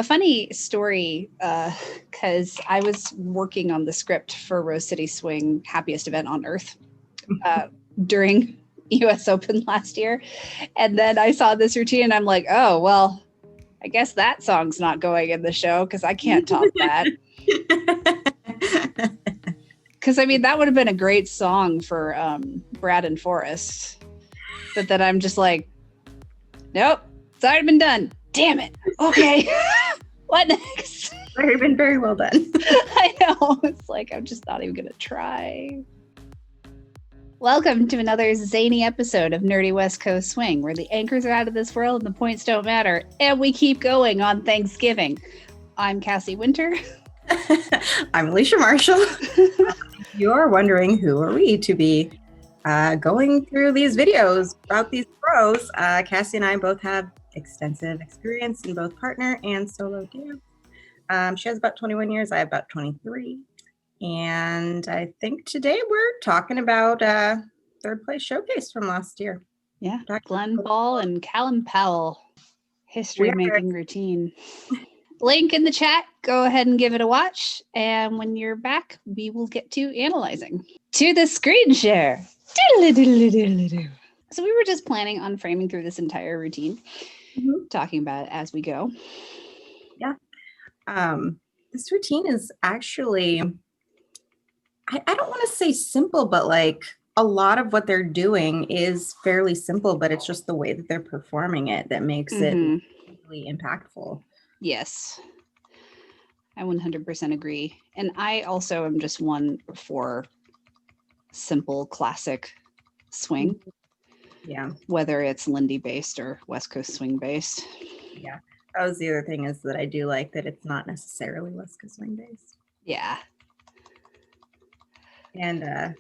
A funny story, because I was working on the script for Rose City Swing Happiest Event on Earth during US Open last year. And then I saw this routine and I'm like, oh, well, I guess that song's not going in the show because I can't top that. Because, I mean, that would have been a great song for Brad and Forrest. But then I'm just like, nope, it's already been done. Damn it. Okay. What next? Already been very well done. I know. It's like, I'm just not even going to try. Welcome to another zany episode of Nerdy West Coast Swing, where the anchors are out of this world and the points don't matter, and we keep going on Thanksgiving. I'm Cassie Winter. I'm Alicia Marshall. You're wondering who are we to be going through these videos about these pros. Cassie and I both have extensive experience in both partner and solo dance. She has about 21 years. I have about 23. And I think today we're talking about third place showcase from last year. Yeah, Glen and Callum Powell, history-making routine. Link in the chat. Go ahead and give it a watch. And when you're back, we will get to analyzing. To the screen share. So we were just planning on framing through this entire routine, talking about it as we go. Yeah. This routine is actually, I don't want to say simple, but like a lot of what they're doing is fairly simple, but it's just the way that they're performing it that makes it really impactful. Yes, I 100% agree. And I also am just one for simple classic swing. Yeah. Whether it's Lindy based or West Coast swing based. Yeah. That was the other thing, is that I do like that it's not necessarily West Coast swing based. Yeah. And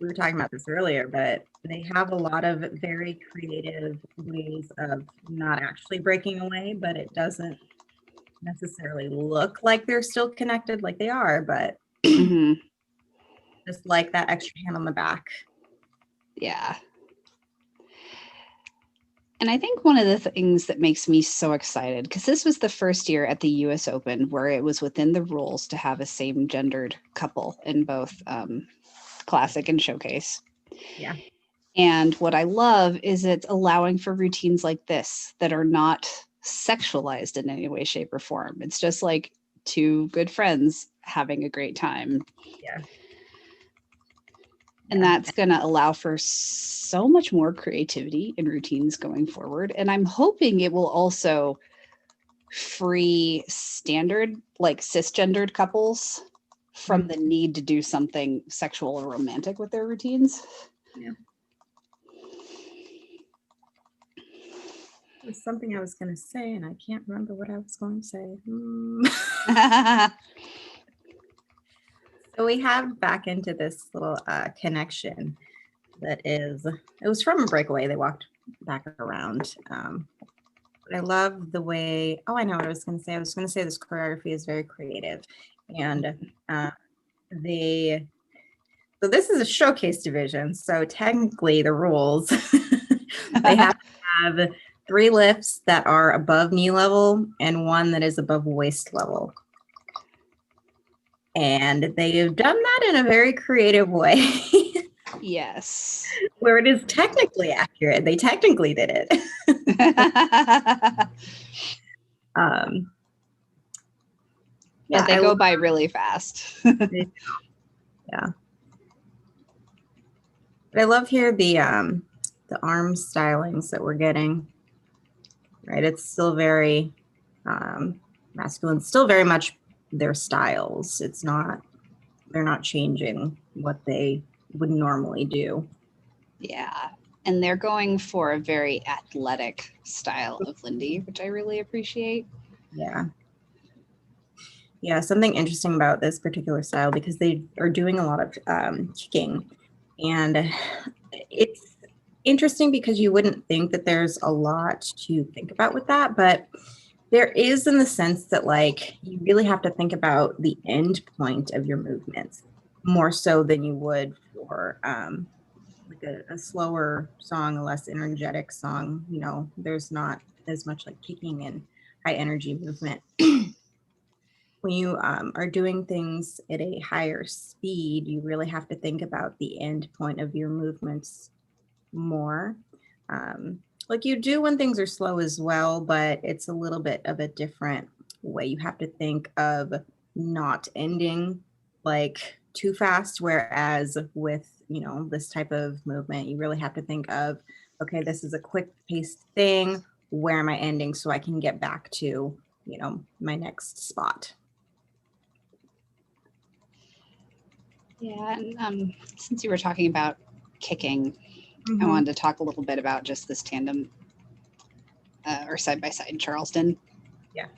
we were talking about this earlier, but they have a lot of very creative ways of not actually breaking away, but it doesn't necessarily look like they're still connected like they are, but just like that extra hand on the back. Yeah. And I think one of the things that makes me so excited, because this was the first year at the US Open where it was within the rules to have a same gendered couple in both classic and showcase. Yeah. And what I love is it's allowing for routines like this that are not sexualized in any way, shape, or form. It's just like two good friends having a great time. Yeah. And that's going to allow for so much more creativity in routines going forward. And I'm hoping it will also free standard, like cisgendered couples from the need to do something sexual or romantic with their routines. Yeah. It was something I was going to say, and I can't remember what I was going to say. So we have back into this little connection that is, it was from a breakaway. They walked back around. But I love the way, I know what I was going to say. I was going to say this choreography is very creative. And so this is a showcase division. So technically the rules, they have to have 3 lifts that are above knee level and 1 that is above waist level. And they have done that in a very creative way. Yes. Where it is technically accurate. They technically did it. Yeah, they go by really fast. Yeah. But I love here the arm stylings that we're getting. Right, it's still very masculine, still very much their styles. It's not, they're not changing what they would normally do. Yeah, and they're going for a very athletic style of Lindy, which I really appreciate. Yeah. Yeah, something interesting about this particular style, because they are doing a lot of kicking, and it's interesting because you wouldn't think that there's a lot to think about with that, but there is, in the sense that like you really have to think about the end point of your movements more so than you would for like a slower song, a less energetic song. You know, there's not as much like kicking and high energy movement. When you are doing things at a higher speed, you really have to think about the end point of your movements more. Like you do when things are slow as well, but it's a little bit of a different way. You have to think of not ending like too fast, whereas with, you know, this type of movement, you really have to think of, okay, this is a quick paced thing. Where am I ending so I can get back to, you know, my next spot? Yeah, and since you were talking about kicking, I Mhm. wanted to talk a little bit about just this tandem or side by side Charleston. Yeah.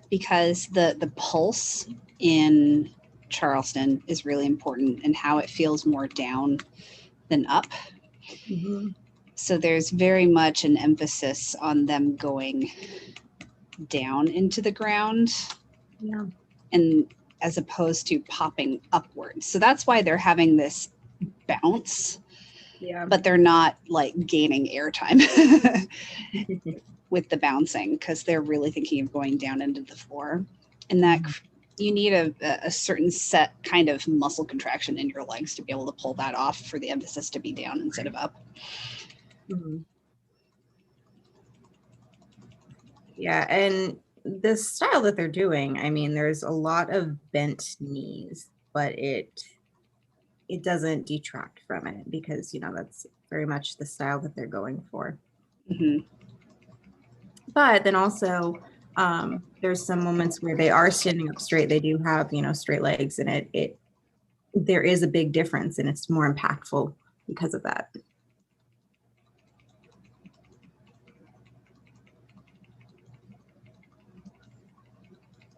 Because the pulse in Charleston is really important and how it feels more down than up. Mhm. So there's very much an emphasis on them going down into the ground. Yeah. And as opposed to popping upwards. So that's why they're having this bounce, Yeah. but they're not like gaining airtime with the bouncing because they're really thinking of going down into the floor. And that you need a certain set kind of muscle contraction in your legs to be able to pull that off for the emphasis to be down instead of up. Mhm. Yeah, and the style that they're doing, I mean, there's a lot of bent knees, but it doesn't detract from it because, you know, that's very much the style that they're going for. Mm-hmm. But then also, there's some moments where they are standing up straight. They do have, you know, straight legs, and it there is a big difference, and it's more impactful because of that.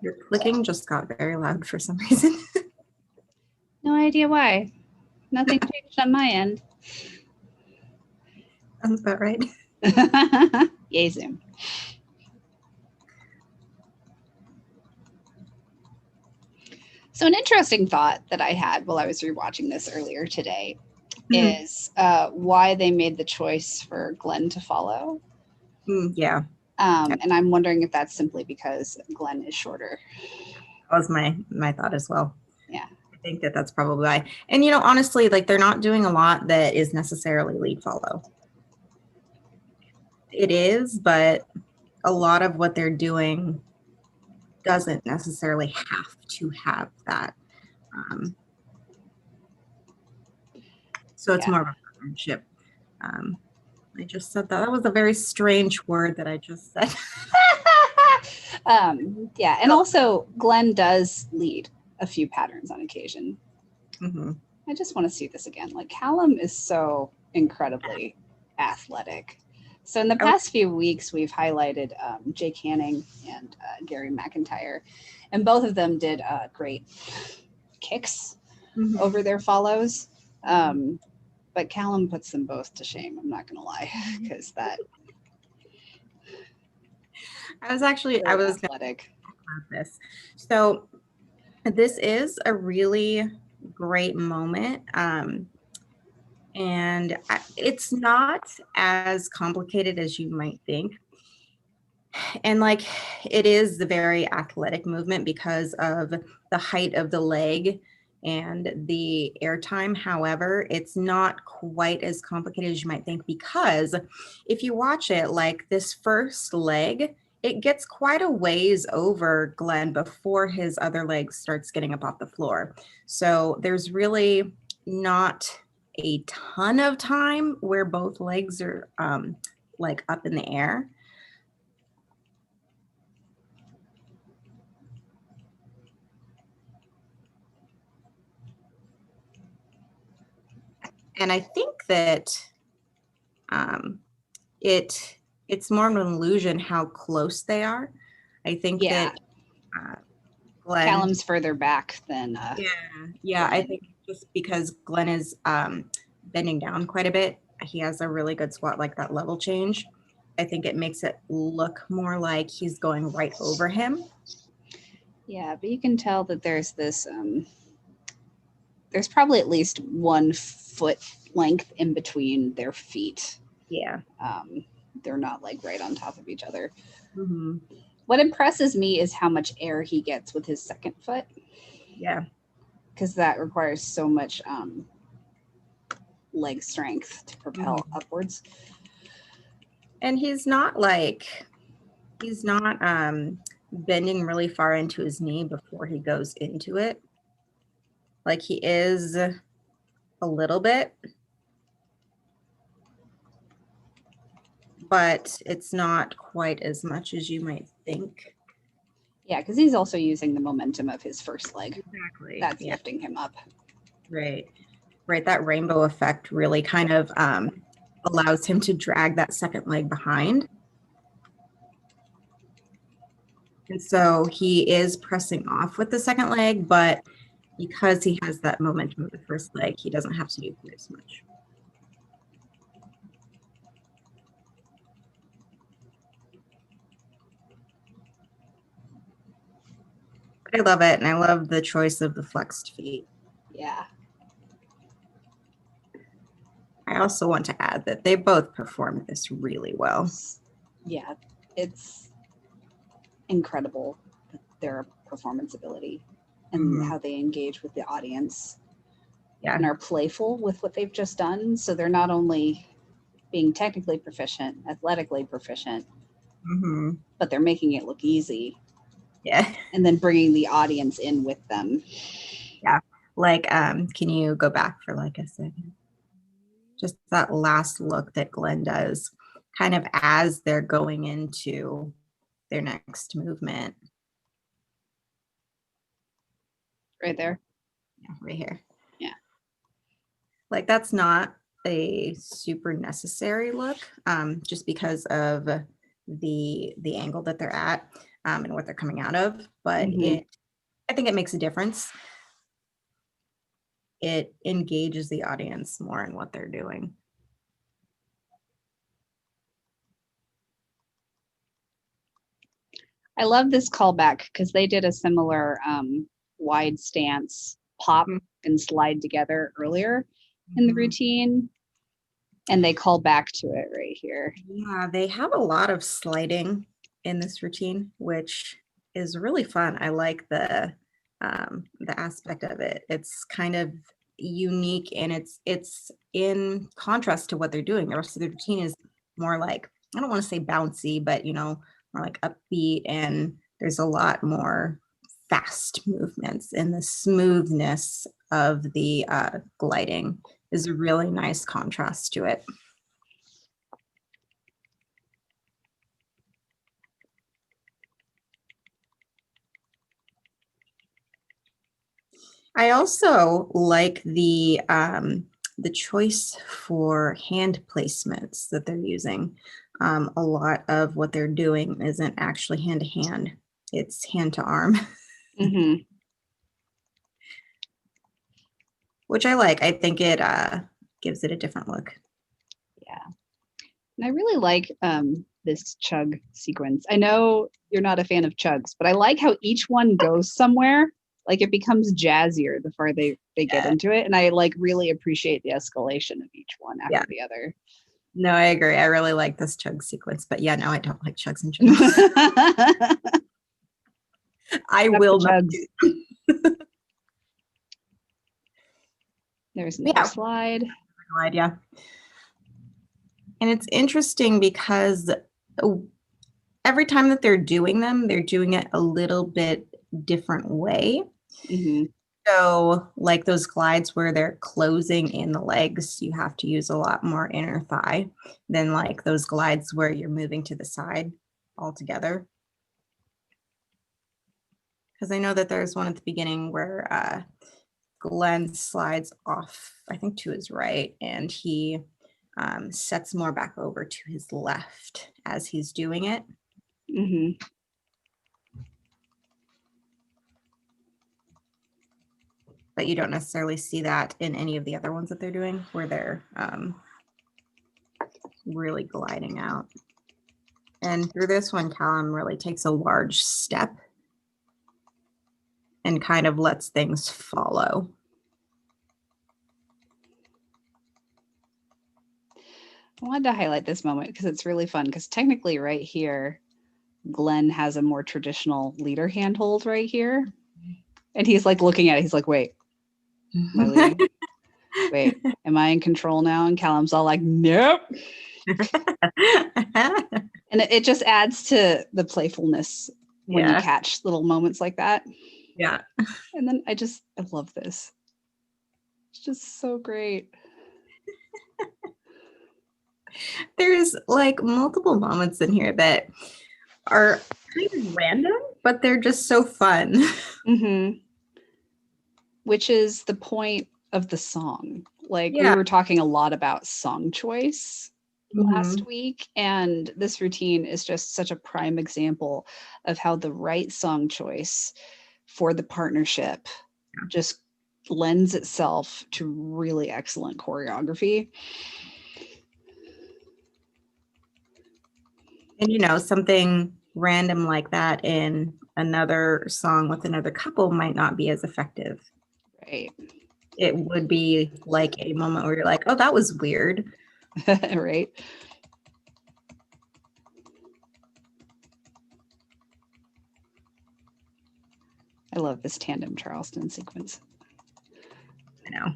Your clicking just got very loud for some reason. No idea why. Nothing changed on my end. Sounds about right. Yay, Zoom. So an interesting thought that I had while I was rewatching this earlier today is why they made the choice for Glen to follow. Yeah. And I'm wondering if that's simply because Glen is shorter. That was my thought as well. Yeah. I think that that's probably why. And, you know, honestly, like they're not doing a lot that is necessarily lead follow. It is, but a lot of what they're doing doesn't necessarily have to have that. So it's more of a partnership. I just said that. That was a very strange word that I just said. Yeah, and also Glen does lead a few patterns on occasion. Mm-hmm. I just want to see this again. Like Callum is so incredibly athletic. So in the past few weeks, we've highlighted Jake Hanning and Gary McIntyre, and both of them did great kicks over their follows. But Callum puts them both to shame. I'm not going to lie, because that. I was athletic. This. So this is a really great moment. And it's not as complicated as you might think. And like it is the very athletic movement because of the height of the leg and the airtime. However, it's not quite as complicated as you might think because if you watch it, like this first leg, it gets quite a ways over Glen before his other leg starts getting up off the floor. So there's really not a ton of time where both legs are like up in the air. And I think that it's more of an illusion how close they are. I think that Glen, Callum's further back than yeah. I think just because Glen is bending down quite a bit, he has a really good squat, like that level change. I think it makes it look more like he's going right over him. Yeah, but you can tell that there's this there's probably at least 1 foot length in between their feet. Yeah. They're not like right on top of each other. Mm-hmm. What impresses me is how much air he gets with his second foot. Yeah. Because that requires so much leg strength to propel upwards. And he's not bending really far into his knee before he goes into it. Like he is a little bit, but it's not quite as much as you might think. Yeah, because he's also using the momentum of his first leg. Exactly. That's lifting him up. Right. That rainbow effect really kind of allows him to drag that second leg behind. And so he is pressing off with the second leg, but because he has that momentum of the first leg, he doesn't have to do quite as much. But I love it, and I love the choice of the flexed feet. Yeah. I also want to add that they both performed this really well. Yeah, it's incredible, their performance ability and how they engage with the audience. Yeah. And are playful with what they've just done. So they're not only being technically proficient, athletically proficient, but they're making it look easy. Yeah. And then bringing the audience in with them. Yeah. Like, can you go back for like a second? Just that last look that Glen does kind of as they're going into their next movement. Right there. Yeah, right here. Yeah. Like that's not a super necessary look, just because of the angle that they're at and what they're coming out of. But I think it makes a difference. It engages the audience more in what they're doing. I love this callback because they did a similar wide stance pop and slide together earlier in the routine. And they call back to it right here. Yeah, they have a lot of sliding in this routine, which is really fun. I like the aspect of it. It's kind of unique, and it's in contrast to what they're doing. The rest of the routine is more like, I don't want to say bouncy, but more like upbeat, and there's a lot more fast movements, and the smoothness of the gliding is a really nice contrast to it. I also like the choice for hand placements that they're using. A lot of what they're doing isn't actually hand to hand; it's hand to arm, which I like. I think it gives it a different look. Yeah, and I really like this chug sequence. I know you're not a fan of chugs, but I like how each one goes somewhere. Like it becomes jazzier the farther they get into it. And I like really appreciate the escalation of each one after the other. No, I agree. I really like this chug sequence, but yeah, no, I don't like chugs in general. I will chugs. There's another slide. Yeah. And it's interesting because every time that they're doing them, they're doing it a little bit different way. So like those glides where they're closing in the legs, you have to use a lot more inner thigh than like those glides where you're moving to the side altogether. Because I know that there's one at the beginning where Glen slides off, I think, to his right, and he sets more back over to his left as he's doing it. But you don't necessarily see that in any of the other ones that they're doing where they're really gliding out. And through this one, Callum really takes a large step and kind of lets things follow. I wanted to highlight this moment because it's really fun because technically right here, Glen has a more traditional leader handhold right here. And he's like looking at it. He's like, wait, am I leading? Wait, am I in control now? And Callum's all like, nope. And it just adds to the playfulness when you catch little moments like that. Yeah. And then I love this. It's just so great. There's like multiple moments in here that are kind of random, but they're just so fun. Mm-hmm. Which is the point of the song. Like we were talking a lot about song choice last week, and this routine is just such a prime example of how the right song choice for the partnership just lends itself to really excellent choreography. And you know, something random like that in another song with another couple might not be as effective. Right. It would be like a moment where you're like, oh, that was weird. Right. I love this tandem Charleston sequence. I know.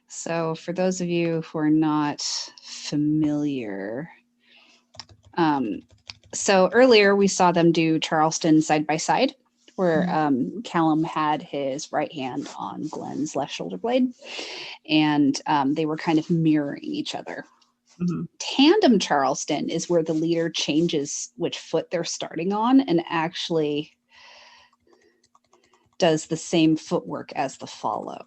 So for those of you who are not familiar, so earlier we saw them do Charleston side by side, where Callum had his right hand on Glen's left shoulder blade, and they were kind of mirroring each other. Tandem Charleston is where the leader changes which foot they're starting on and actually does the same footwork as the follow.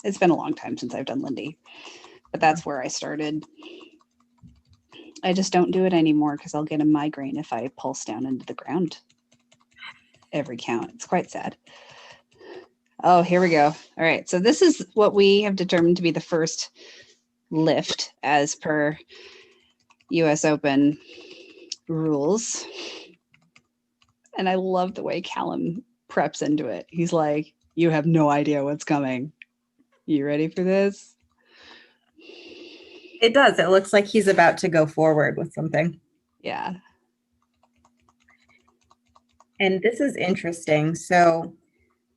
It's been a long time since I've done Lindy, but that's where I started. I just don't do it anymore because I'll get a migraine if I pulse down into the ground every count. It's quite sad. Oh, here we go. All right. So this is what we have determined to be the first lift as per US Open rules. And I love the way Callum preps into it. He's like, you have no idea what's coming. You ready for this? It does. It looks like he's about to go forward with something. Yeah. And this is interesting. So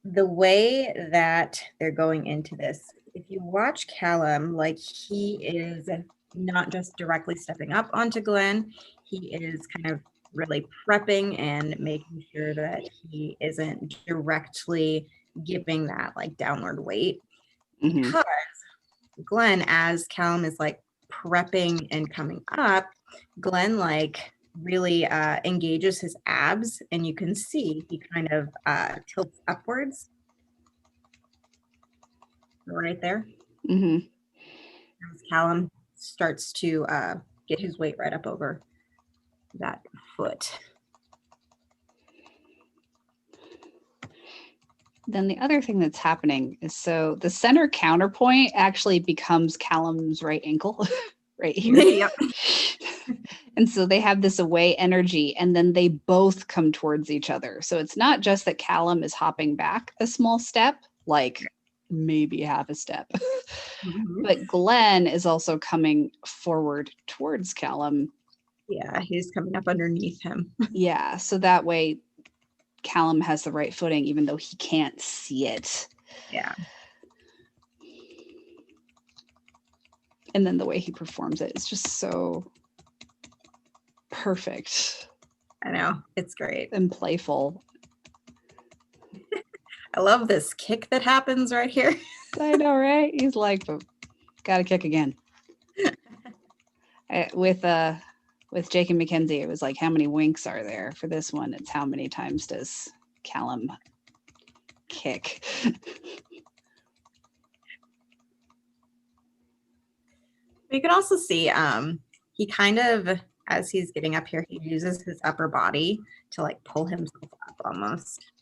the way that they're going into this, if you watch Callum, like he is not just directly stepping up onto Glen, he is kind of really prepping and making sure that he isn't directly giving that like downward weight. Because Glen, as Callum is like prepping and coming up, Glen like really engages his abs, and you can see he kind of tilts upwards right there. As Callum starts to get his weight right up over that foot. Then the other thing that's happening is, so the center counterpoint actually becomes Callum's right ankle right here. Yep. And so they have this away energy, and then they both come towards each other. So it's not just that Callum is hopping back a small step, like maybe half a step, but Glen is also coming forward towards Callum. Yeah, he's coming up underneath him. Yeah, so that way Callum has the right footing, even though he can't see it. Yeah. And then the way he performs it is just so perfect. I know. It's great. And playful. I love this kick that happens right here. I know, right? He's like, gotta kick again. With Jake and Mackenzie, it was like, how many winks are there? For this one, it's how many times does Callum kick? You can also see he kind of, as he's getting up here, he uses his upper body to like pull himself up almost.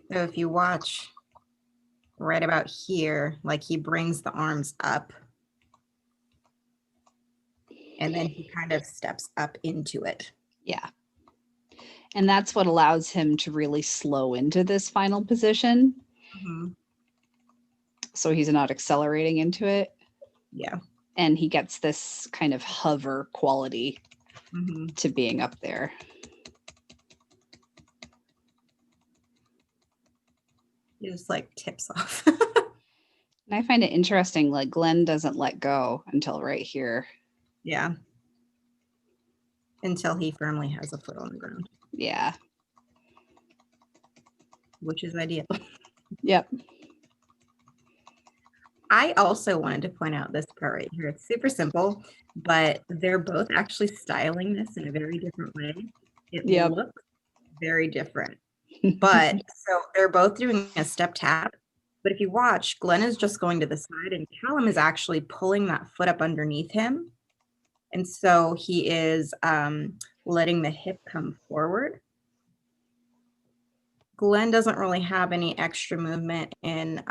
So if you watch right about here, like he brings the arms up. and then he kind of steps up into it. Yeah. And that's what allows him to really slow into this final position. Mm-hmm. So he's not accelerating into it. Yeah. And he gets this kind of hover quality to being up there. He just like tips off. And I find it interesting, like Glen doesn't let go until right here. Yeah. Until he firmly has a foot on the ground. Yeah. Which is ideal. Yep. I also wanted to point out this part right here. It's super simple, but they're both actually styling this in a very different way. It looks very different. But so they're both doing a step tap. But if you watch, Glen is just going to the side and Callum is actually pulling that foot up underneath him. And so he is letting the hip come forward. Glen doesn't really have any extra movement in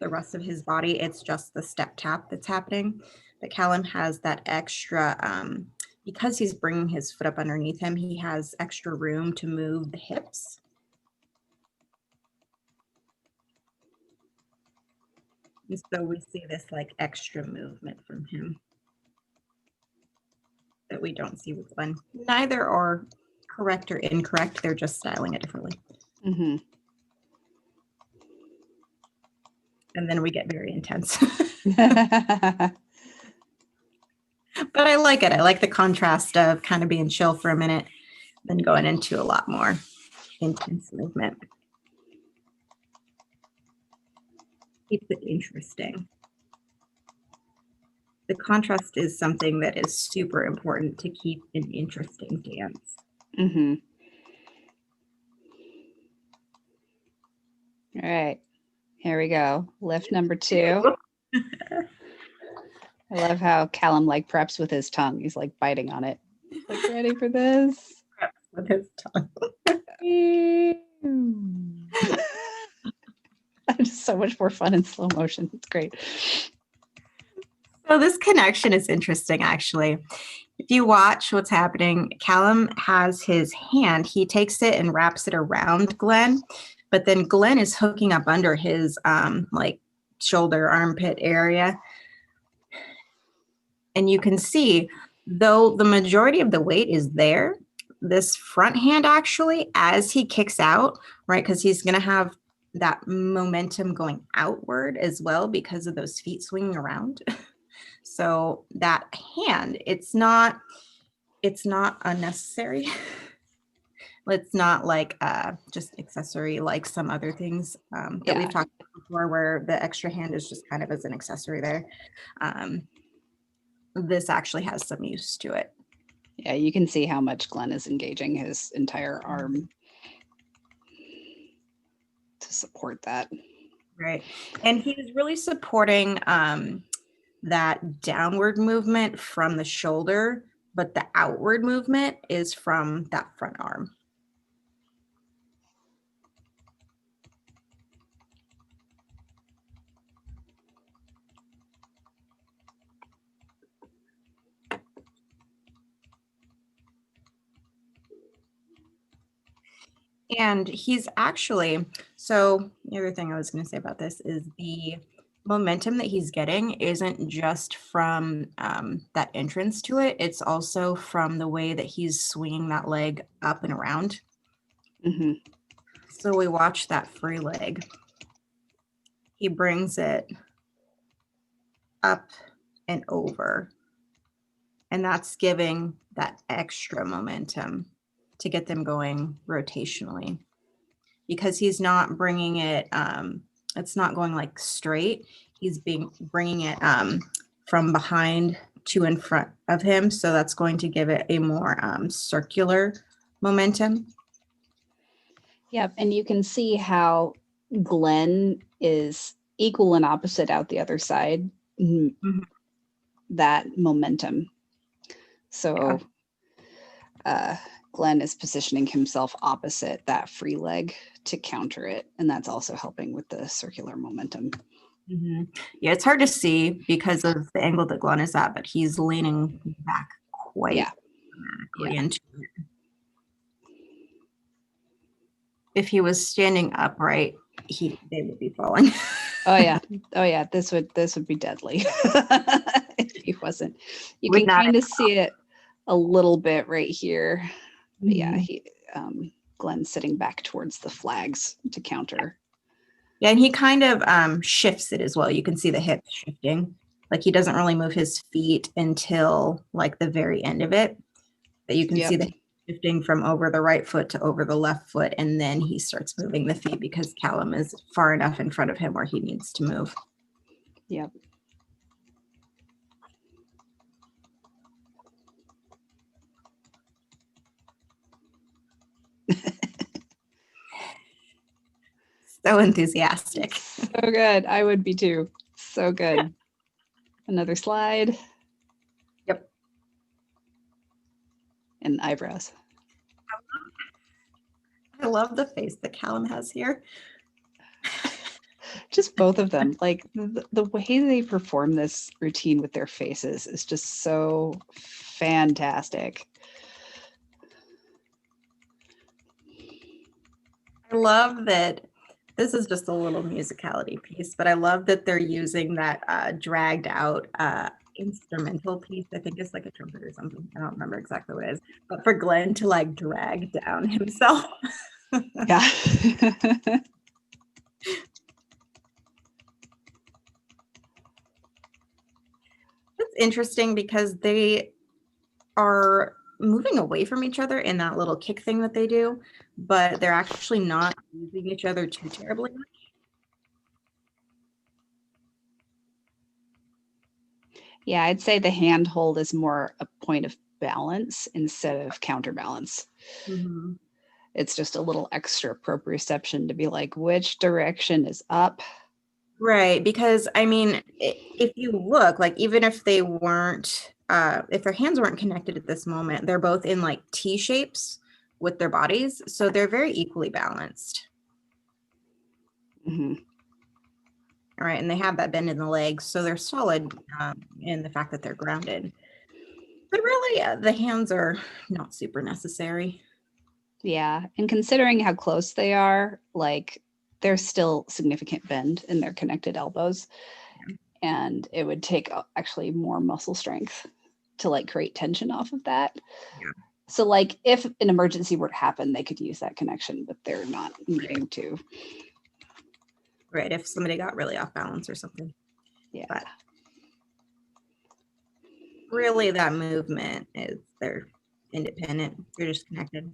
the rest of his body. It's just the step tap that's happening. But Callum has that extra, because he's bringing his foot up underneath him, he has extra room to move the hips. And so we see this like extra movement from him that we don't see with Glen. Neither are correct or incorrect. They're just styling it differently. Mm-hmm. And then we get very intense. But I like it. I like the contrast of kind of being chill for a minute, then going into a lot more intense movement. Keeps it interesting. The contrast is something that is super important to keep an interesting dance. Mm-hmm. All right, here we go. Lift number 2. I love how Callum like preps with his tongue. He's like biting on it. He's like, ready for this? With his tongue. Just so much more fun in slow motion. It's great. So this connection is interesting, actually. If you watch what's happening, Callum has his hand. He takes it and wraps it around Glen, but then Glen is hooking up under his like shoulder, armpit area. And you can see, though the majority of the weight is there, this front hand actually, as he kicks out, right, because he's going to have that momentum going outward as well because of those feet swinging around. So that hand, it's not unnecessary. It's not like just accessory like some other things that we've talked about before, where the extra hand is just kind of as an accessory there. This actually has some use to it. Yeah, you can see how much Glen is engaging his entire arm to support that. Right. And he's really supporting that downward movement from the shoulder, but the outward movement is from that front arm. And he's actually, so the other thing I was going to say about this is the momentum that he's getting isn't just from that entrance to it. It's also from the way that he's swinging that leg up and around. Mm-hmm. So we watch that free leg. He brings it up and over. And that's giving that extra momentum to get them going rotationally, because he's not bringing it, it's not going like straight. He's bringing it from behind to in front of him. So that's going to give it a more circular momentum. Yep. And you can see how Glen is equal and opposite out the other side. Mm-hmm. That momentum. So Glen is positioning himself opposite that free leg to counter it. And that's also helping with the circular momentum. Mhm. Yeah, it's hard to see because of the angle that Glen is at, but he's leaning back quite Yeah. dramatically into it. If he was standing upright, they would be falling. Oh yeah. This would be deadly if he wasn't. You Would can not kind of see it a little bit right here. But yeah, Mhm. Glen's sitting back towards the flags to counter. Yeah, and he kind of shifts it as well. You can see the hips shifting. Like he doesn't really move his feet until like the very end of it. But you can see Yep. the shifting from over the right foot to over the left foot, and then he starts moving the feet because Callum is far enough in front of him where he needs to move. Yep. So enthusiastic. So good. I would be too. So good. Another slide. Yep. And eyebrows. I love the face that Callum has here. Just both of them. Like the way they perform this routine with their faces is just so fantastic. I love that this is just a little musicality piece, but I love that they're using that dragged out instrumental piece. I think it's like a trumpet or something. I don't remember exactly what it is, but for Glen to like drag down himself. Yeah. It's interesting because they are moving away from each other in that little kick thing that they do, but they're actually not using each other too terribly much. Yeah, I'd say the handhold is more a point of balance instead of counterbalance. Mm-hmm. It's just a little extra proprioception to be like, which direction is up? Right, because I mean, if you look, like even if they weren't, if their hands weren't connected at this moment, they're both in like T shapes with their bodies, so they're very equally balanced. Mm-hmm. All right, and they have that bend in the legs, so they're solid in the fact that they're grounded. But really, the hands are not super necessary. Yeah. And considering how close they are, like there's still significant bend in their connected elbows. And it would take actually more muscle strength to like create tension off of that. Yeah. So like if an emergency were to happen, they could use that connection, but they're not needing to. Right, if somebody got really off balance or something. Yeah. But really, that movement is they're independent. They're just connected.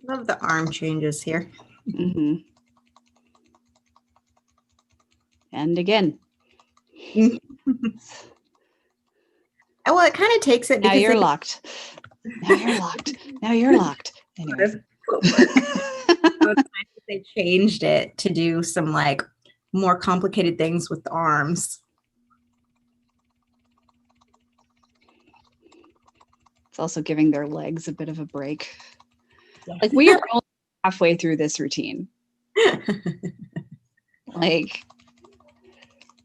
Love the arm changes here. Mm-hmm. And again. Well, it kind of takes it Now because you're locked. Now you're locked. Now you're locked. Anyways. So it's nice that they changed it to do some like more complicated things with the arms. It's also giving their legs a bit of a break. Yes. Like we are only halfway through this routine. Like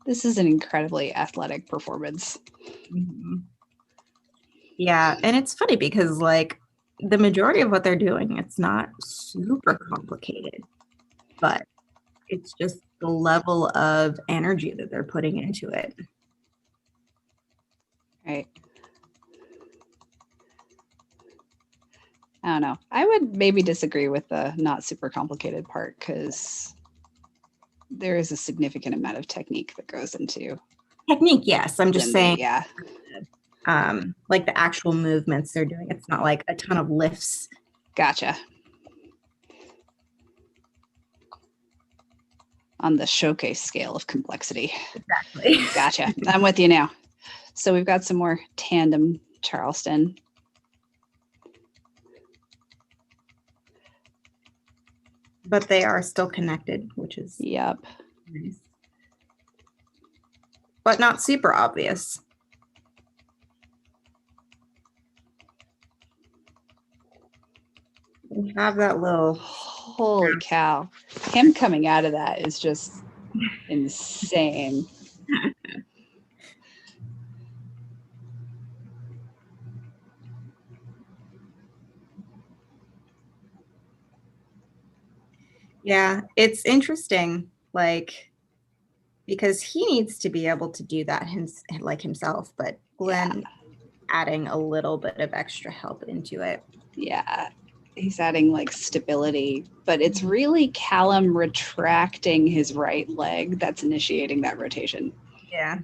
this is an incredibly athletic performance. Mm-hmm. Yeah, and it's funny because like the majority of what they're doing, it's not super complicated, but it's just the level of energy that they're putting into it. Right. I don't know. I would maybe disagree with the not super complicated part because there is a significant amount of technique that goes into Technique, yes. I'm just saying, yeah. like the actual movements they're doing. It's not like a ton of lifts. Gotcha. On the showcase scale of complexity. Exactly. Gotcha. I'm with you now. So we've got some more tandem Charleston. But they are still connected, which is Yep. nice. But not super obvious. we have that little. Holy cow. Him coming out of that is just insane. Yeah, it's interesting, like, because he needs to be able to do that like himself, but Glen adding a little bit of extra help into it. Yeah. He's adding like stability, but it's really Callum retracting his right leg that's initiating that rotation. Yeah.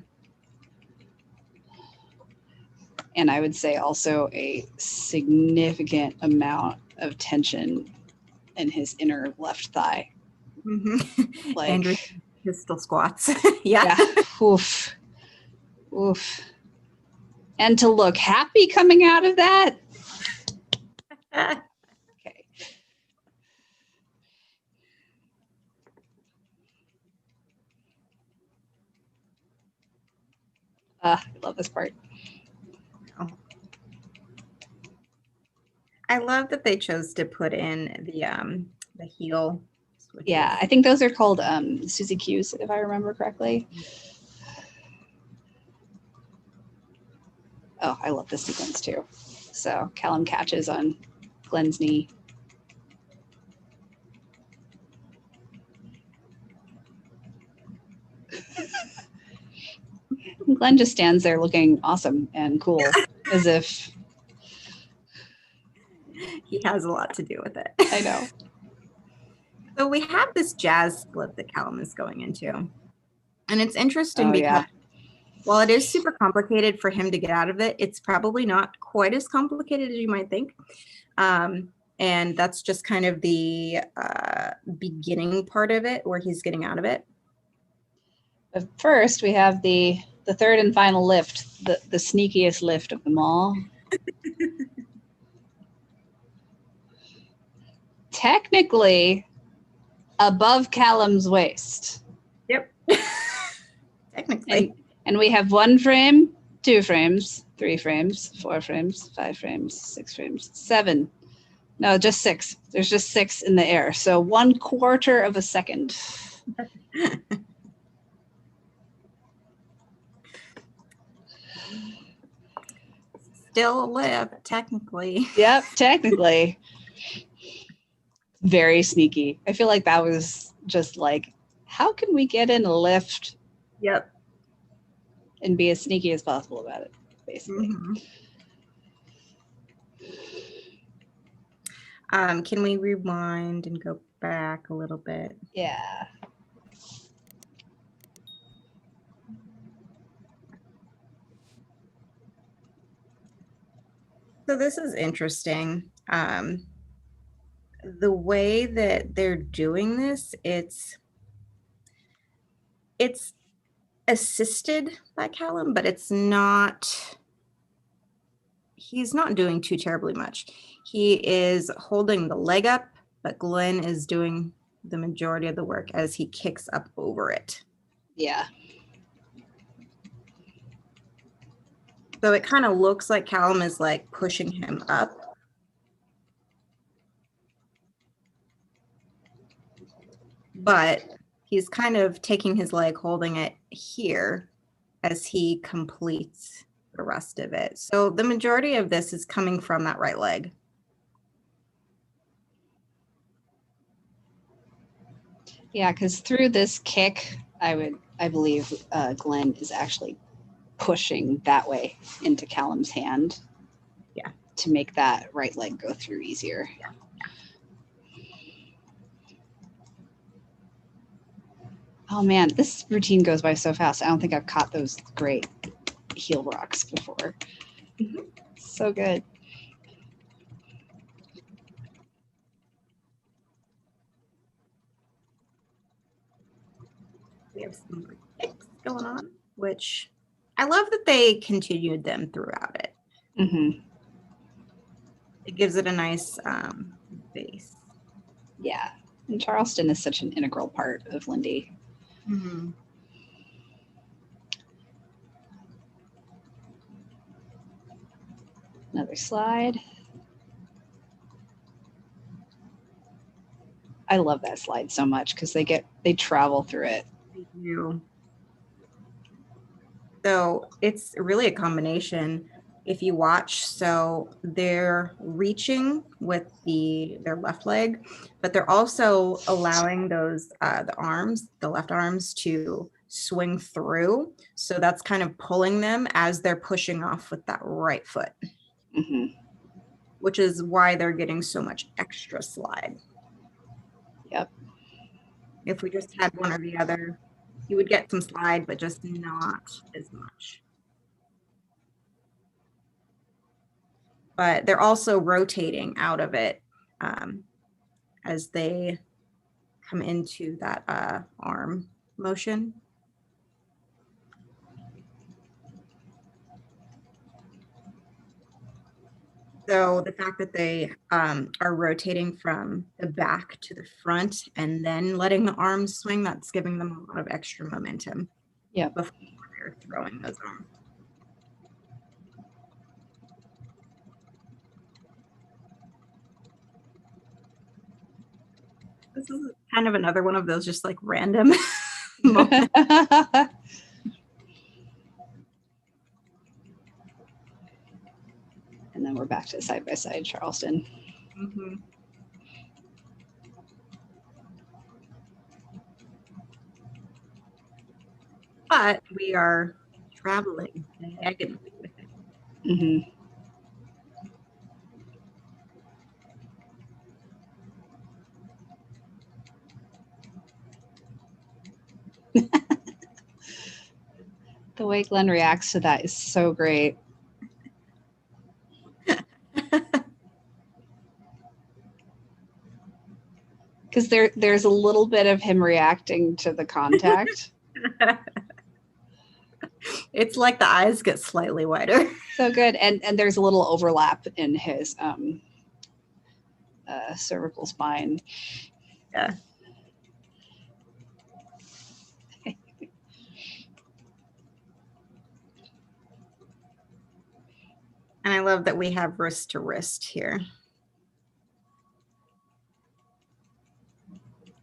And I would say also a significant amount of tension in his inner left thigh. Mm-hmm. Like Andrew pistol squats. Yeah. Oof. Oof. And to look happy coming out of that. Okay. I love this part. I love that they chose to put in the heel switches. Yeah, I think those are called Susie Q's, if I remember correctly. Oh, I love this sequence too. So Callum catches on Glen's knee. Glen just stands there looking awesome and cool, as if he has a lot to do with it. I know. So we have this jazz split that Callum is going into. And it's interesting because while it is super complicated for him to get out of it, it's probably not quite as complicated as you might think. And that's just kind of the beginning part of it where he's getting out of it. But first, we have the third and final lift, the sneakiest lift of them all. Technically, above Callum's waist. Yep. Technically. And we have 1 frame, 2 frames, 3 frames, 4 frames, 5 frames, 6 frames, 7. No, just 6. There's just 6 in the air. So 1/4 of a second. Still a lift, technically. Yep, technically. Very sneaky. I feel like that was just like, how can we get in a lift? Yep. And be as sneaky as possible about it, basically. Mm-hmm. Can we rewind and go back a little bit? Yeah. So this is interesting. The way that they're doing this, it's assisted by Callum, but it's not, he's not doing too terribly much. He is holding the leg up, but Glen is doing the majority of the work as he kicks up over it. Yeah. So it kind of looks like Callum is like pushing him up. But he's kind of taking his leg, holding it here as he completes the rest of it. So the majority of this is coming from that right leg. Yeah, because through this kick, I believe Glen is actually pushing that way into Callum's hand. Yeah. To make that right leg go through easier. Yeah. Oh man, this routine goes by so fast. I don't think I've caught those great heel rocks before. Mm-hmm. So good. We have some kicks going on, which I love that they continued them throughout it. Mm-hmm. It gives it a nice base. Yeah, and Charleston is such an integral part of Lindy. Mm-hmm. Another slide. I love that slide so much because they travel through it. They do. So it's really a combination. If you watch, so they're reaching with their left leg, but they're also allowing those the left arms to swing through. So that's kind of pulling them as they're pushing off with that right foot, which is why they're getting so much extra slide. Yep. If we just had one or the other, you would get some slide, but just not as much. But they're also rotating out of it as they come into that arm motion. So the fact that they are rotating from the back to the front and then letting the arms swing, that's giving them a lot of extra momentum. Yeah. Before they're throwing those arms. This is kind of another one of those just like random moments. And then we're back to side by side Charleston. Mm-hmm. But we are traveling diagonally with it. Mm-hmm. The way Glen reacts to that is so great. Because there's a little bit of him reacting to the contact. It's like the eyes get slightly wider. So good. And there's a little overlap in his cervical spine. Yeah. And I love that we have wrist to wrist here.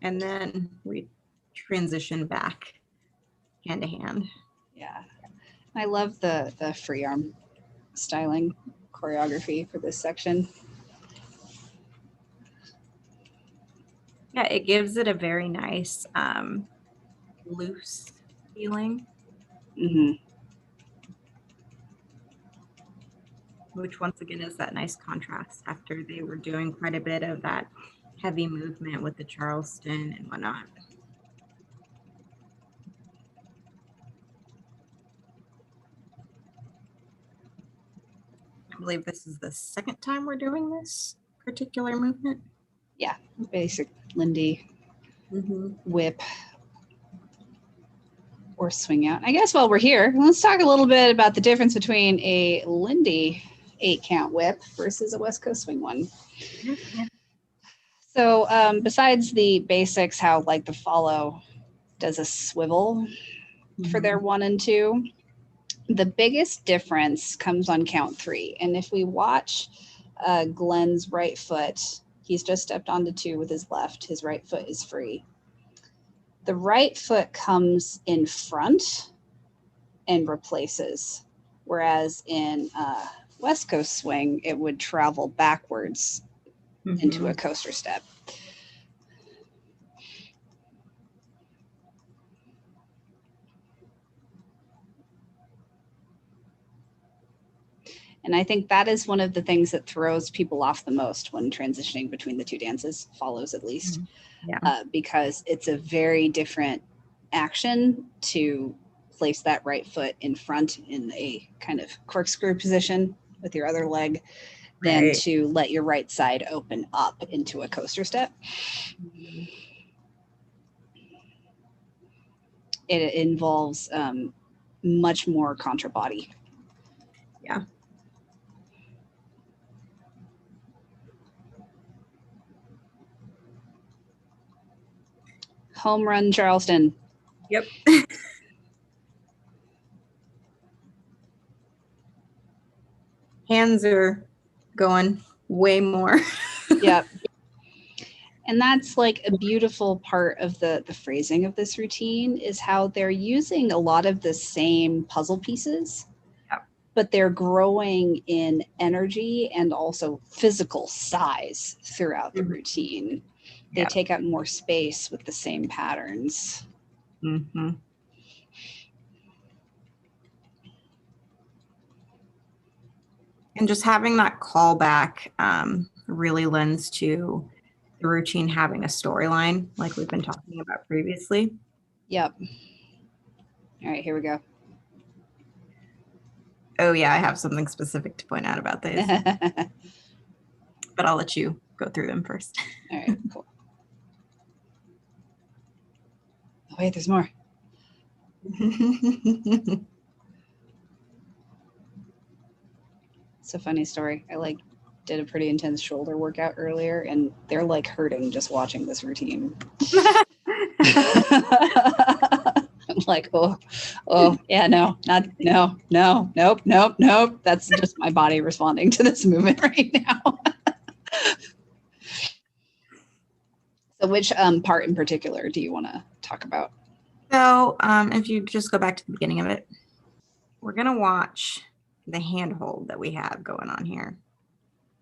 And then we transition back hand to hand. Yeah. I love the free arm styling choreography for this section. Yeah, it gives it a very nice loose feeling. Mm-hmm. Which once again is that nice contrast after they were doing quite a bit of that heavy movement with the Charleston and whatnot. I believe this is the second time we're doing this particular movement. Yeah, basic Lindy whip or swing out. I guess while we're here, let's talk a little bit about the difference between a Lindy 8-count whip versus a West Coast swing one. Yeah. So besides the basics, how like the follow does a swivel for their 1 and 2, the biggest difference comes on count 3. And if we watch Glen's right foot, he's just stepped onto 2 with his left. His right foot is free. The right foot comes in front and replaces, whereas in West Coast swing, it would travel backwards into a coaster step. And I think that is one of the things that throws people off the most when transitioning between the two dances, follows at least, because it's a very different action to place that right foot in front in a kind of corkscrew position with your other leg than to let your right side open up into a coaster step. It involves much more contra body. Yeah. Home run, Charleston. Yep. Hands are going way more. Yep. And that's like a beautiful part of the phrasing of this routine is how they're using a lot of the same puzzle pieces, but they're growing in energy and also physical size throughout the routine. They take up more space with the same patterns. Mm-hmm. And just having that callback really lends to the routine having a storyline, like we've been talking about previously. Yep. All right, here we go. Oh yeah, I have something specific to point out about this, but I'll let you go through them first. All right, cool. Oh, wait, there's more. It's a funny story. I did a pretty intense shoulder workout earlier, and they're like hurting just watching this routine. I'm like, oh, yeah, no, nope. That's just my body responding to this movement right now. So which part in particular do you want to talk about? So if you just go back to the beginning of it, we're going to watch the handhold that we have going on here,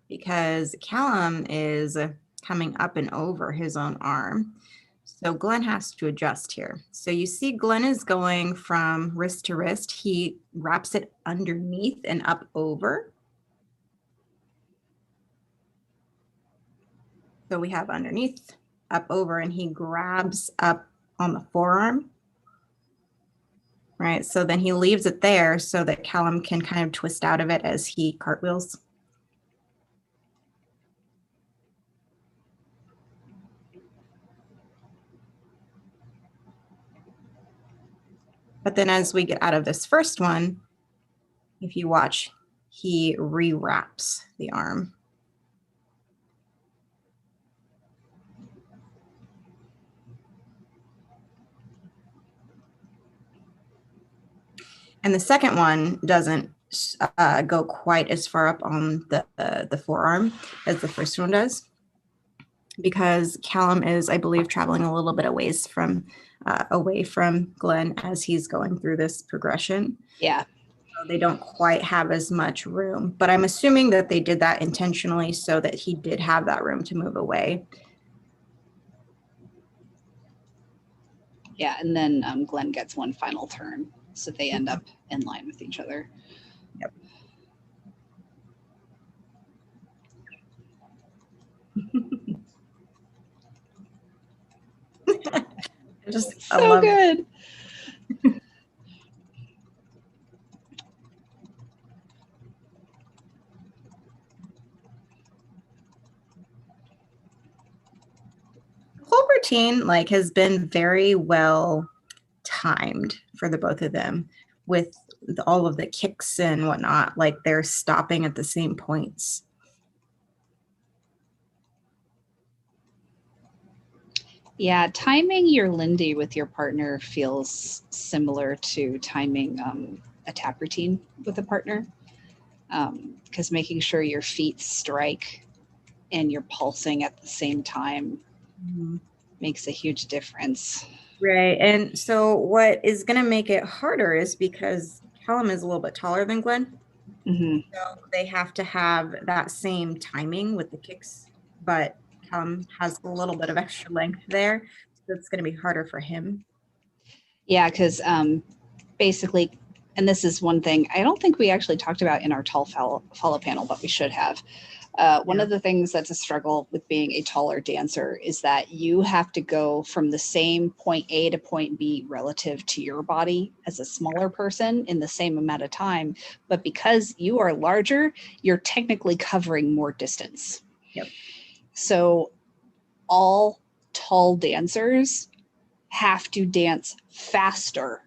because Callum is coming up and over his own arm. So Glen has to adjust here. So you see Glen is going from wrist to wrist. He wraps it underneath and up over. So we have underneath, up over, and he grabs up on the forearm. Right, so then he leaves it there so that Callum can kind of twist out of it as he cartwheels. But then as we get out of this first one, if you watch, he rewraps the arm. And the second one doesn't go quite as far up on the forearm as the first one does, because Callum is, I believe, traveling a little bit away from Glen as he's going through this progression. Yeah. So they don't quite have as much room, but I'm assuming that they did that intentionally so that he did have that room to move away. Yeah, and then Glen gets one final turn, so they end up in line with each other. Yep. I love good. The whole routine has been very well timed for the both of them, with all of the kicks and whatnot. Like they're stopping at the same points. Yeah, timing your Lindy with your partner feels similar to timing a tap routine with a partner, because making sure your feet strike and you're pulsing at the same time makes a huge difference. Right. And so what is going to make it harder is because Callum is a little bit taller than Glen. So they have to have that same timing with the kicks, but Callum has a little bit of extra length there. So it's going to be harder for him. Yeah, because basically, and this is one thing I don't think we actually talked about in our tall follow panel, but we should have. One of the things that's a struggle with being a taller dancer is that you have to go from the same point A to point B relative to your body as a smaller person in the same amount of time. But because you are larger, you're technically covering more distance. Yep. So all tall dancers have to dance faster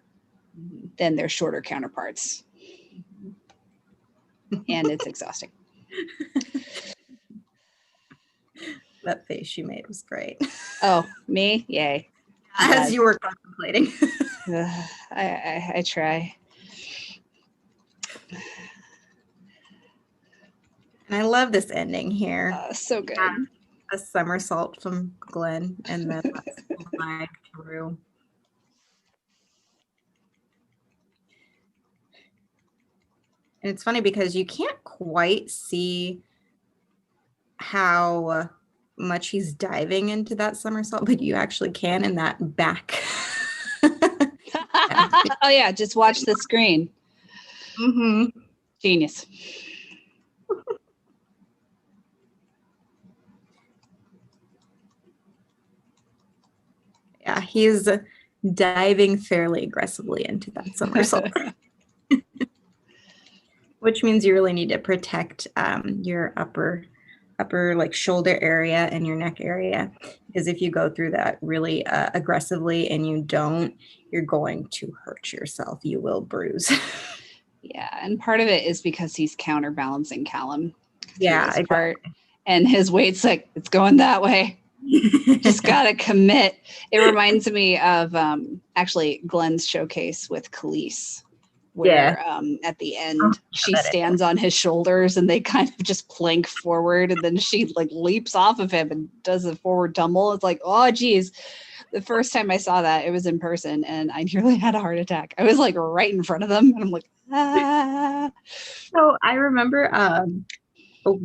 than their shorter counterparts. And it's exhausting. That face you made was great. Oh, me? Yay. As you were contemplating. I try. And I love this ending here. So good. a somersault from Glen and then let's slide through. And it's funny because you can't quite see how much he's diving into that somersault, but you actually can in that back. Oh yeah, just watch the screen. Mm-hmm. Genius. Yeah, he's diving fairly aggressively into that somersault. Which means you really need to protect your upper like shoulder area and your neck area, because if you go through that really aggressively and you don't, you're going to hurt yourself. You will bruise. Yeah, and part of it is because he's counterbalancing Callum through Yeah, this exactly. part, and his weight's like, it's going that way. Just gotta commit. It reminds me of actually Glen's showcase with Khalees, where at the end she stands on his shoulders and they kind of just plank forward, and then she like leaps off of him and does a forward tumble. It's like, oh geez. The first time I saw that, it was in person, and I nearly had a heart attack. I was like right in front of them, and I'm like, ah. So I remember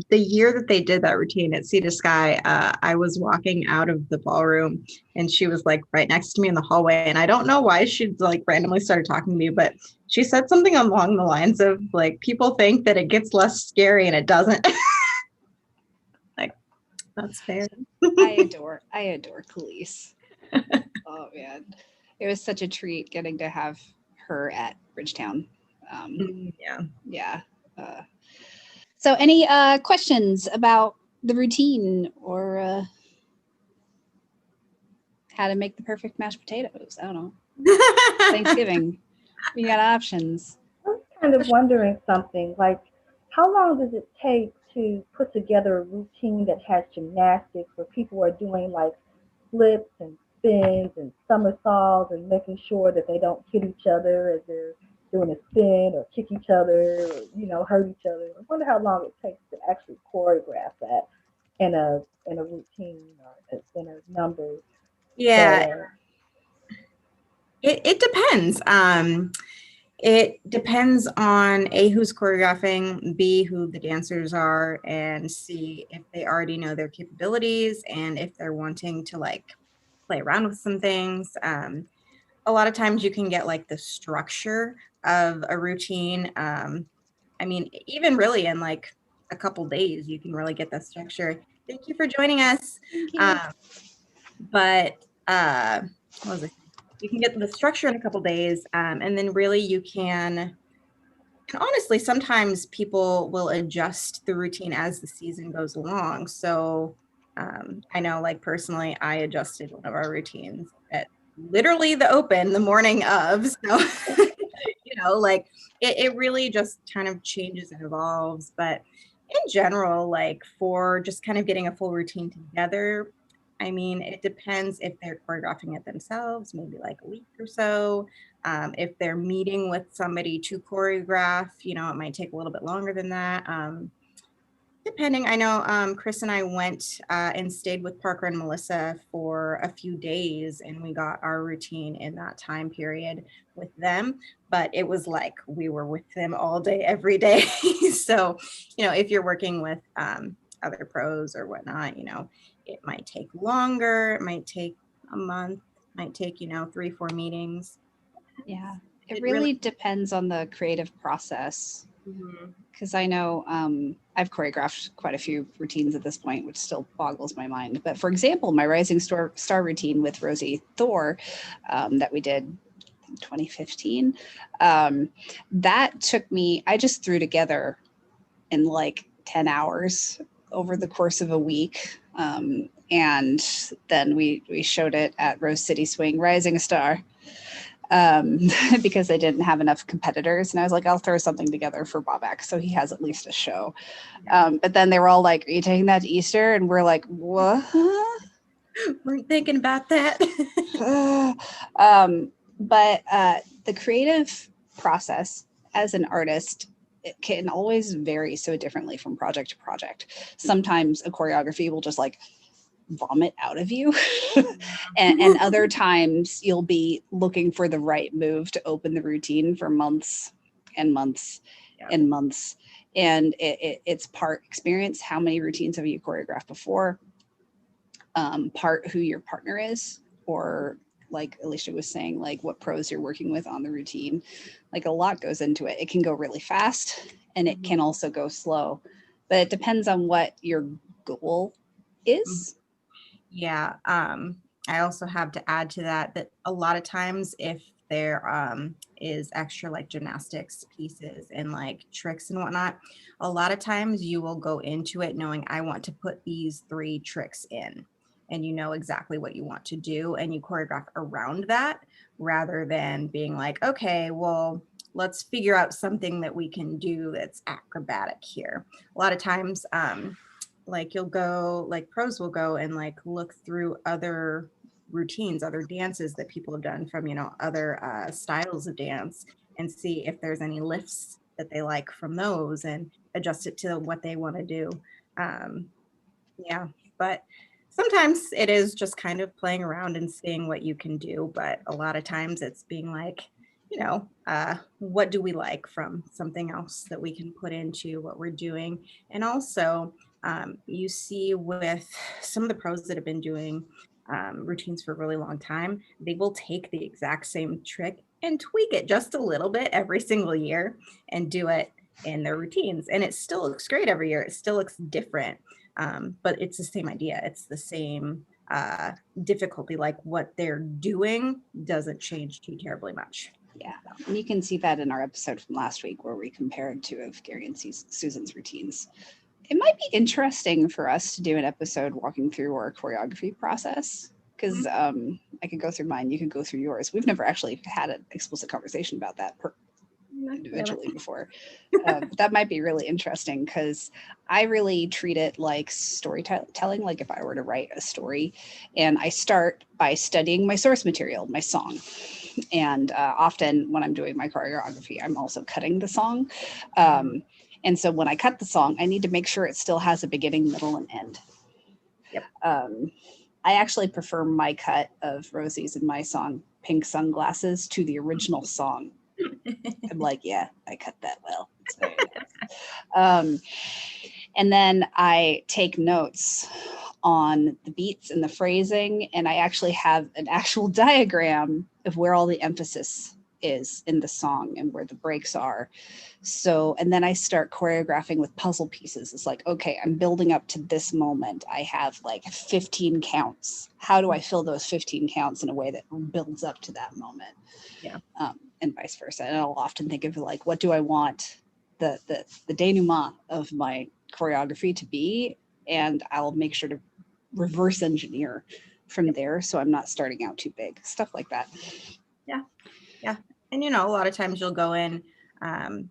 the year that they did that routine at Sea to Sky, I was walking out of the ballroom and she was like right next to me in the hallway. And I don't know why she like randomly started talking to me, but she said something along the lines of like, people think that it gets less scary and it doesn't. Like, that's fair. I adore Khalees. Oh man, it was such a treat getting to have her at Bridgetown. Yeah. So any questions about the routine or how to make the perfect mashed potatoes? I don't know. Thanksgiving, we got options. I'm kind of wondering something like, how long does it take to put together a routine that has gymnastics where people are doing like flips and spins and somersaults and making sure that they don't hit each other as they're doing a spin or kick each other or hurt each other? I wonder how long it takes to actually choreograph that in a routine or in a number. Yeah, That it depends. It depends on A, who's choreographing, B, who the dancers are, and C, if they already know their capabilities and if they're wanting to like play around with some things. A lot of times you can get like the structure of a routine. I mean, even really in like a couple days, you can really get the structure. Thank you for joining us. Thank you. But what was it? You can get the structure in a couple days, and then really you can. And honestly, sometimes people will adjust the routine as the season goes along. So I know, like personally, I adjusted one of our routines at literally the open the morning of. So like it really just kind of changes and evolves. But in general, like for just kind of getting a full routine together, I mean, it depends if they're choreographing it themselves, maybe like a week or so. If they're meeting with somebody to choreograph, it might take a little bit longer than that. Depending, I know Chris and I went and stayed with Parker and Melissa for a few days, and we got our routine in that time period with them. But it was like we were with them all day, every day. So, if you're working with other pros or whatnot, it might take longer. It might take a month. It might take 3-4 meetings. Yeah, it really depends on the creative process. Because I know I've choreographed quite a few routines at this point, which still boggles my mind. But for example, my Rising Star routine with Rosie Thor that we did in 2015, that took me, I just threw together in like 10 hours over the course of a week. And then we showed it at Rose City Swing Rising Star. Because I didn't have enough competitors. And I was like, I'll throw something together for Bobak so he has at least a show. But then they were all like, are you taking that to Easter? And we're like, what? Weren't thinking about that. But the creative process as an artist, it can always vary so differently from project to project. Sometimes a choreography will just like vomit out of you. And other times you'll be looking for the right move to open the routine for months and months and months. And it's part experience. How many routines have you choreographed before? Part who your partner is, or like Alicia was saying, like what pros you're working with on the routine. Like a lot goes into it. It can go really fast and it can also go slow, but it depends on what your goal is. Yeah. I also have to add to that a lot of times if there is extra like gymnastics pieces and like tricks and whatnot, a lot of times you will go into it knowing I want to put these 3 tricks in, and you know exactly what you want to do and you choreograph around that rather than being like, okay, well, let's figure out something that we can do that's acrobatic here. A lot of times, like you'll go, like pros will go and like look through other routines, other dances that people have done from, you know, other styles of dance and see if there's any lifts that they like from those and adjust it to what they want to do. Yeah, but sometimes it is just kind of playing around and seeing what you can do. But a lot of times it's being like, you know, what do we like from something else that we can put into what we're doing? And also, you see with some of the pros that have been doing routines for a really long time, they will take the exact same trick and tweak it just a little bit every single year and do it in their routines. And it still looks great every year. It still looks different. But it's the same idea. It's the same difficulty. Like what they're doing doesn't change too terribly much. Yeah, and you can see that in our episode from last week where we compared 2 of Gary and Susan's routines. It might be interesting for us to do an episode walking through our choreography process, because I could go through mine, you could go through yours. We've never actually had an explicit conversation about that individually before. But that might be really interesting because I really treat it like storytelling, like if I were to write a story. And I start by studying my source material, my song. And often when I'm doing my choreography, I'm also cutting the song. And so when I cut the song, I need to make sure it still has a beginning, middle, and end. Yep. I actually prefer my cut of Rosie's and my song, Pink Sunglasses, to the original song. I'm like, yeah, I cut that well. It's very nice. And then I take notes on the beats and the phrasing, and I actually have an actual diagram of where all the emphasis is in the song and where the breaks are. So, and then I start choreographing with puzzle pieces. It's like, okay, I'm building up to this moment. I have like 15 counts. How do I fill those 15 counts in a way that builds up to that moment? Yeah. And vice versa. And I'll often think of like, what do I want the denouement of my choreography to be? And I'll make sure to reverse engineer from there, so I'm not starting out too big. Stuff like that. Yeah. And, you know, a lot of times you'll go in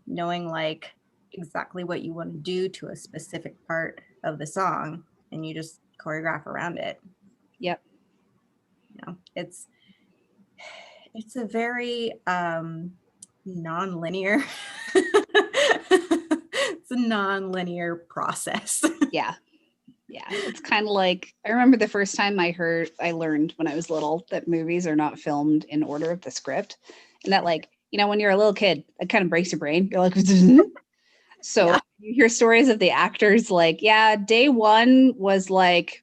knowing like exactly what you want to do to a specific part of the song and you just choreograph around it. Yep. You know, it's a very non-linear it's a non-linear process. Yeah. It's kind of like, I remember the first time I learned when I was little that movies are not filmed in order of the script, and that, like, you know, when you're a little kid, it kind of breaks your brain. You're like, so Yeah. you hear stories of the actors like, yeah, day 1 was like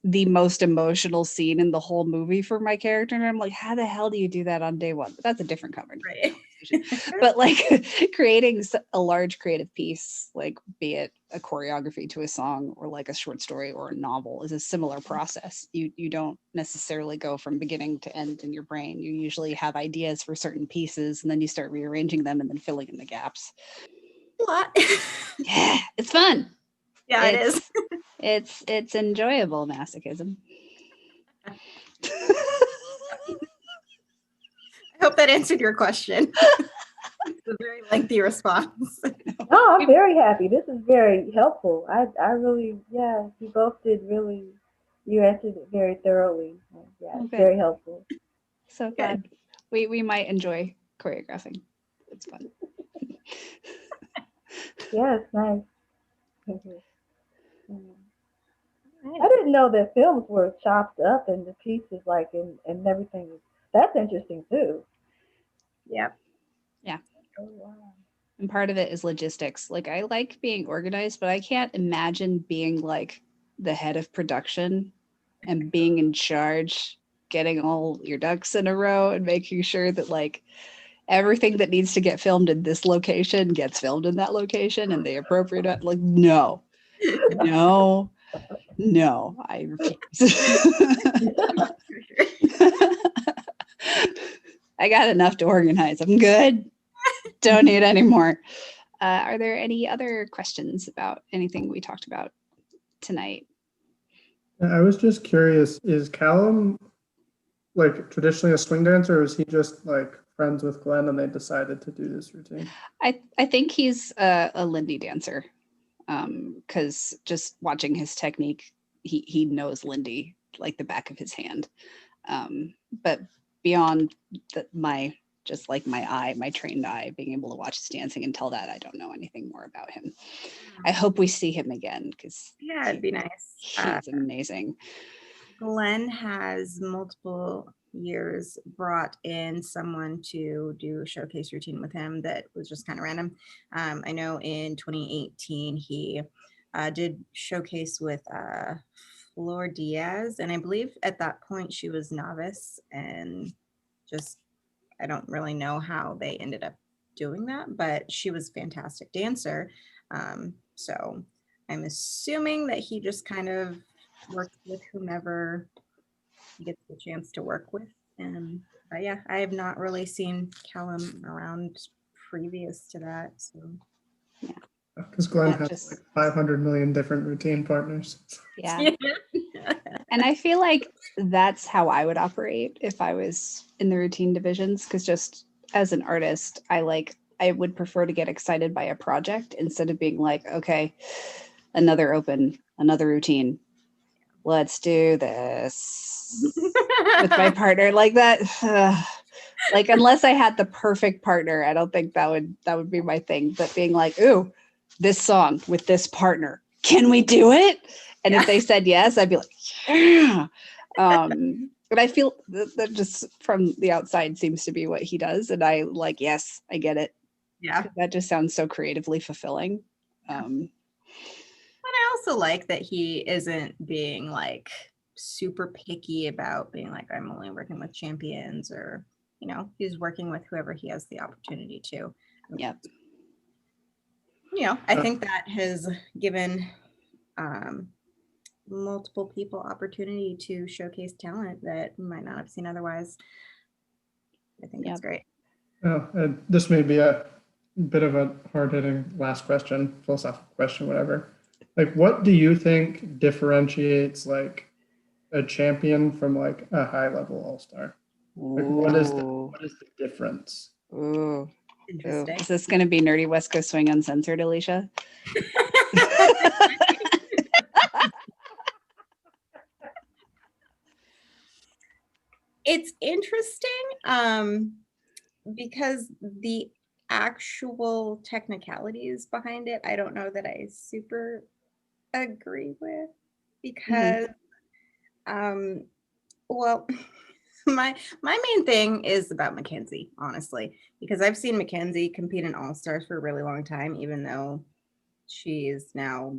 the most emotional scene in the whole movie for my character, and I'm like, how the hell do you do that on day 1? But that's a different conversation. Right. But like creating a large creative piece, like be it a choreography to a song or like a short story or a novel, is a similar process. You don't necessarily go from beginning to end in your brain. You usually have ideas for certain pieces and then you start rearranging them and then filling in the gaps. What? Yeah, it's fun. Yeah, it is. It's enjoyable masochism. I hope that answered your question. It's a very lengthy response. No, I'm very happy. This is very helpful. I really, yeah, you both did really, you answered it very thoroughly. Yeah, it's Okay. very helpful. So glad. We might enjoy choreographing. It's fun. Yeah, it's nice. I didn't know that films were chopped up into pieces, like and everything. That's interesting too. Yep. Yeah. Oh wow. And part of it is logistics. Like I like being organized, but I can't imagine being like the head of production and being in charge, getting all your ducks in a row and making sure that like everything that needs to get filmed in this location gets filmed in that location and the appropriate like no, I refuse. I got enough to organize. I'm good. Don't need any more. Are there any other questions about anything we talked about tonight? I was just curious, is Callum like traditionally a swing dancer, or is he just like friends with Glen and they decided to do this routine? I think he's a Lindy dancer, because just watching his technique, he knows Lindy like the back of his hand. But beyond my just like my trained eye, being able to watch his dancing and tell that, I don't know anything more about him. I hope we see him again because Yeah, it'd be nice. he's amazing. Glen has multiple years brought in someone to do a showcase routine with him that was just kind of random. I know in 2018 he did showcase with Flor Diaz, and I believe at that point she was novice, and just I don't really know how they ended up doing that, but she was a fantastic dancer. So I'm assuming that he just kind of works with whomever he gets the chance to work with. And yeah, I have not really seen Callum around previous to that. So Because Glen Yeah, has just- like 500 million different routine partners. Yeah. And I feel like that's how I would operate if I was in the routine divisions, because just as an artist, I would prefer to get excited by a project instead of being like, okay, another routine. Let's do this with my partner like that. Like unless I had the perfect partner, I don't think that would be my thing. But being like, ooh, this song with this partner, can we do it? And if they said yes, I'd be like, yeah. But I feel that just from the outside seems to be what he does. And I like, yes, I get it. Yeah. That just sounds so creatively fulfilling. But I also like that he isn't being like super picky about being like, I'm only working with champions, or, you know, he's working with whoever he has the opportunity to. Yep. You know, I think that has given multiple people opportunity to showcase talent that you might not have seen otherwise. I think that's great. Oh, this may be a bit of a hard-hitting last question, philosophical question, whatever. Like, what do you think differentiates like a champion from like a high-level all-star? Like, what is the difference? Ooh. Interesting. Is this going to be Nerdy West Coast Swing Uncensored, Alicia? It's interesting because the actual technicalities behind it, I don't know that I super agree with, because well, my main thing is about Mackenzie, honestly, because I've seen Mackenzie compete in All-Stars for a really long time, even though she is now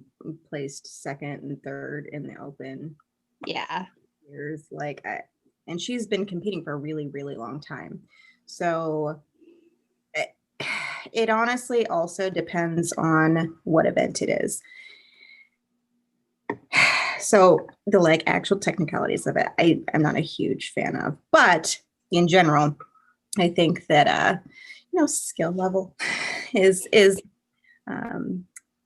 placed second and third in the Open. Yeah. Years, and she's been competing for a really, really long time. So it honestly also depends on what event it is. So the like actual technicalities of it, I'm not a huge fan of, but in general, I think that you know, skill level is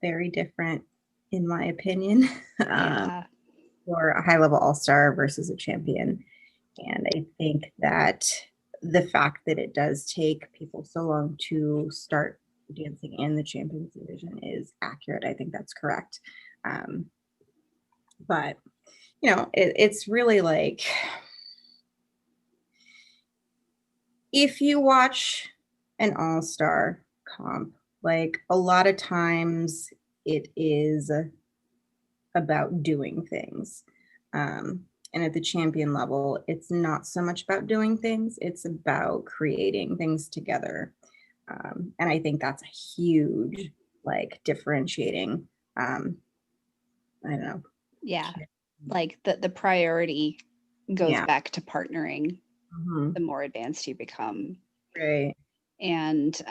very different, in my opinion, for a high level all-star versus a champion. And I think that the fact that it does take people so long to start dancing in the champions division is accurate. I think that's correct. But you know, it's really like, if you watch an all-star comp, like a lot of times it is about doing things. And at the champion level, it's not so much about doing things, it's about creating things together. And I think that's a huge, like, differentiating, I don't know. Yeah. Like the priority goes Yeah. back to partnering Mhm. the more advanced you become. Right. And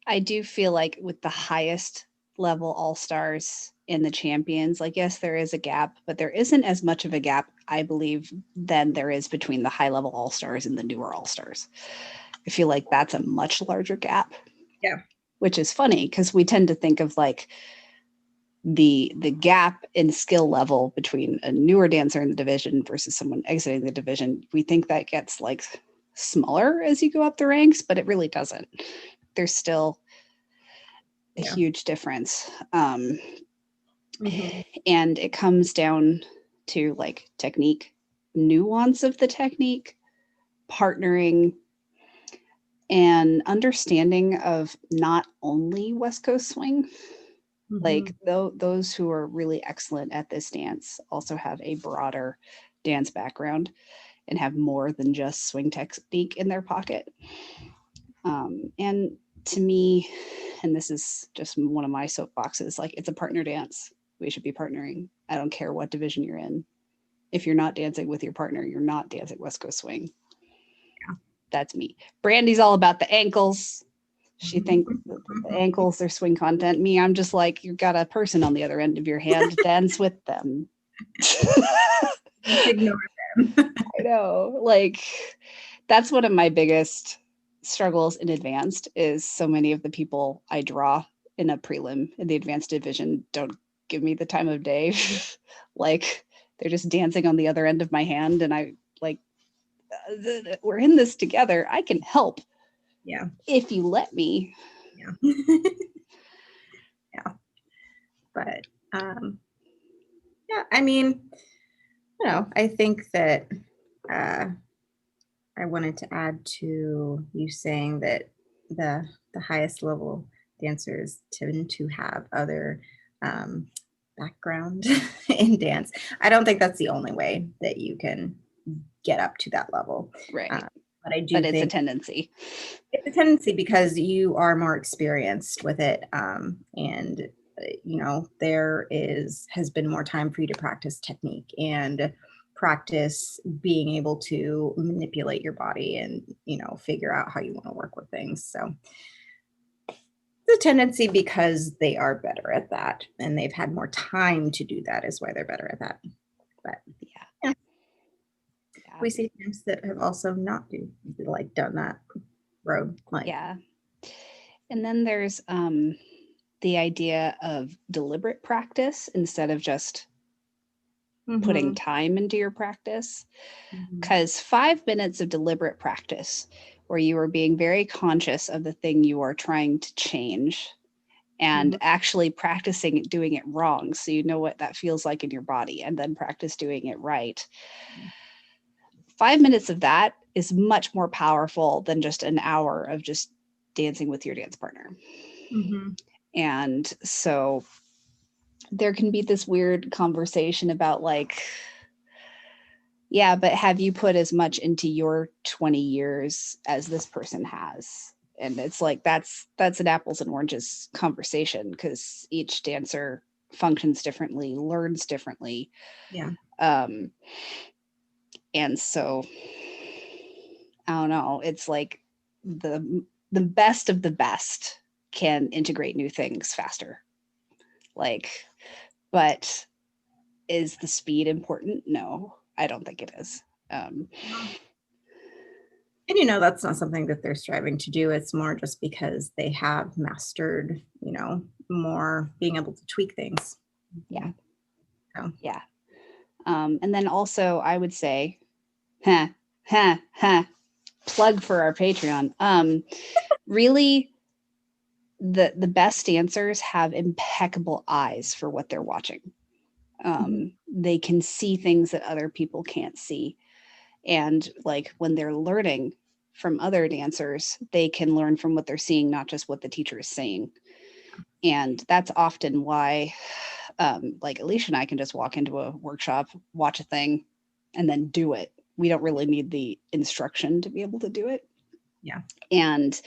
I do feel like with the highest level all-stars and the champions, like, yes, there is a gap, but there isn't as much of a gap, I believe, than there is between the high level all-stars and the newer all-stars. I feel like that's a much larger gap. Yeah. Which is funny because we tend to think of like the gap in skill level between a newer dancer in the division versus someone exiting the division. We think that gets like smaller as you go up the ranks, but it really doesn't. There's still a huge difference. And it comes down to like technique, nuance of the technique, partnering, and understanding of not only West Coast swing. Like those who are really excellent at this dance also have a broader dance background and have more than just swing technique in their pocket. And to me, and this is just one of my soapboxes, like, it's a partner dance. We should be partnering. I don't care what division you're in. If you're not dancing with your partner, you're not dancing West Coast swing. Yeah. That's me. Brandy's all about the ankles. She thinks the ankles are swing content. Me, I'm just like, you've got a person on the other end of your hand. Dance with them. Ignore them. I know. Like, that's one of my biggest struggles in advanced is so many of the people I draw in a prelim in the advanced division don't give me the time of day. Like, they're just dancing on the other end of my hand. And I like, we're in this together. I can help. Yeah. If you let me. Yeah. Yeah. But yeah, I mean, you know, I think that I wanted to add to you saying that the highest level dancers tend to have other background in dance. I don't think that's the only way that you can get up to that level. Right. But I do but it's think a tendency. It's a tendency because you are more experienced with it. And you know, has been more time for you to practice technique and practice being able to manipulate your body and, you know, figure out how you want to work with things. So the tendency, because they are better at that and they've had more time to do that, is why they're better at that. But yeah. We see teams that have also not done that road. Like, yeah. And then there's the idea of deliberate practice instead of just putting time into your practice. Because 5 minutes of deliberate practice where you are being very conscious of the thing you are trying to change and actually practicing doing it wrong, so you know what that feels like in your body, and then practice doing it right. 5 minutes of that is much more powerful than just an hour of just dancing with your dance partner. And so there can be this weird conversation about like, yeah, but have you put as much into your 20 years as this person has? And it's like, that's an apples and oranges conversation, because each dancer functions differently, learns differently. Yeah. And so I don't know, it's like the best of the best can integrate new things faster. Like, but is the speed important? No, I don't think it is. And you know, that's not something that they're striving to do. It's more just because they have mastered, you know, more being able to tweak things. Yeah. So. Yeah. And then also I would say, plug for our Patreon. Really, the best dancers have impeccable eyes for what they're watching. They can see things that other people can't see. And like when they're learning from other dancers, they can learn from what they're seeing, not just what the teacher is saying. And that's often why Like Alicia and I can just walk into a workshop, watch a thing, and then do it. We don't really need the instruction to be able to do it. Yeah. And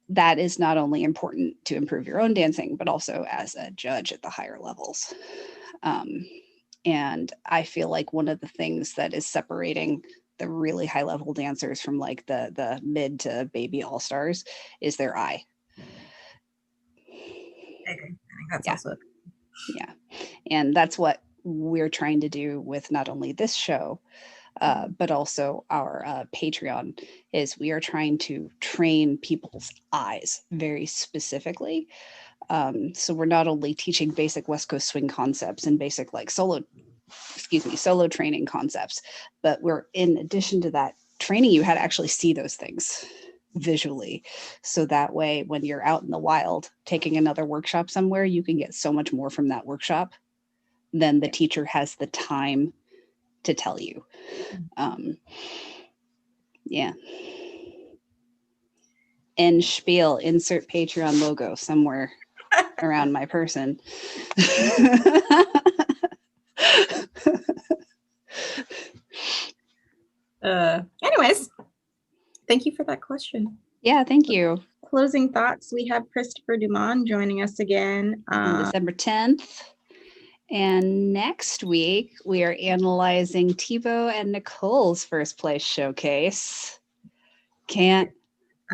that is not only important to improve your own dancing, but also as a judge at the higher levels. And I feel like one of the things that is separating the really high level dancers from like the mid to baby all stars is their eye. I think that's Yeah. also Yeah. And that's what we're trying to do with not only this show, but also our Patreon, is we are trying to train people's eyes very specifically. So we're not only teaching basic West Coast swing concepts and basic like solo training concepts, but we're, in addition to that, training you how to actually see those things visually. So that way, when you're out in the wild taking another workshop somewhere, you can get so much more from that workshop than the teacher has the time to tell you. Yeah. End spiel, insert Patreon logo somewhere around my person. Anyways, thank you for that question. Yeah, thank you. Closing thoughts. We have Christopher Dumont joining us again. On December 10th. And next week, we are analyzing Thibaut and Nicole's first place showcase. Can't